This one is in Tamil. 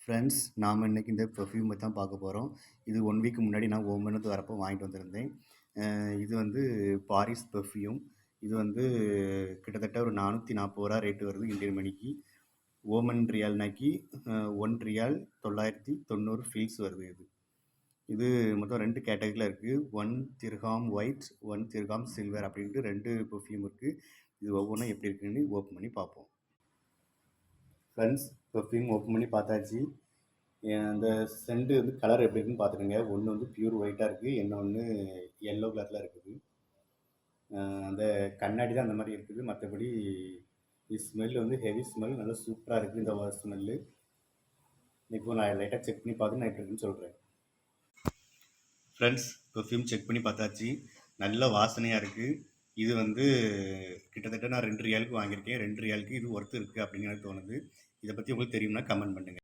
ஃப்ரெண்ட்ஸ், நாம் இன்னைக்கு இந்த பெர்ஃப்யூம் பத்தி தான் பார்க்க போறோம். இது 1 வீக் முன்னாடி நான் ஓமன்லேருந்து வரப்போ வாங்கிட்டு வந்திருந்தேன். இது வந்து பாரிஸ் பெர்ஃப்யூம். இது வந்து கிட்டத்தட்ட ஒரு ரூ. 440 ரேட் வருது இந்தியன் மணிக்கு. ஓமன் ரியால்னாக்கி 1 ரியால் 990 ஃபீல்ஸ் வருது இது. இது மொத்தம் 2 கேட்டகரியில் இருக்குது. 1 திர்ஹாம் ஒயிட், 1 திர்ஹாம் சில்வர் அப்படின்ட்டு 2 பெர்ஃப்யூம் இருக்குது. இது ஒவ்வொன்றும் எப்படி இருக்குன்னு ஓப்பன் பண்ணி பார்ப்போம். ஃப்ரெண்ட்ஸ், பெர்ஃப்யூம் ஓப்பன் பண்ணி பார்த்தாச்சு. அந்த சென்ட் வந்து கலர் எப்படி இருக்குன்னு பார்த்துடுங்க. ஒன்று வந்து பியூர் ஒயிட்டாக இருக்குது, இன்னொன்று எல்லோ கலரில் இருக்குது. அந்த கண்ணாடி தான் அந்த மாதிரி இருக்குது. மற்றபடி ஸ்மெல் வந்து ஹெவி ஸ்மெல், நல்லா சூப்பராக இருக்குது இந்த ஸ்மெல்லு. இப்போ நான் லைட்டாக செக் பண்ணி பார்த்து நான் எப்படி இருக்குன்னு சொல்கிறேன். ஃப்ரெண்ட்ஸ், பெர்ஃப்யூம் செக் பண்ணி பார்த்தாச்சு. நல்ல வாசனையாக இருக்குது. இது வந்து கிட்டத்தட்ட நான் 2 ரியாலுக்கு வாங்கியிருக்கேன். 2 ரியாலுக்கு இது ஒர்த்து இருக்குது அப்படின்னு எனக்கு தோணுது. இதை பற்றி உங்களுக்கு தெரியும்னா கமெண்ட் பண்ணுங்கள்.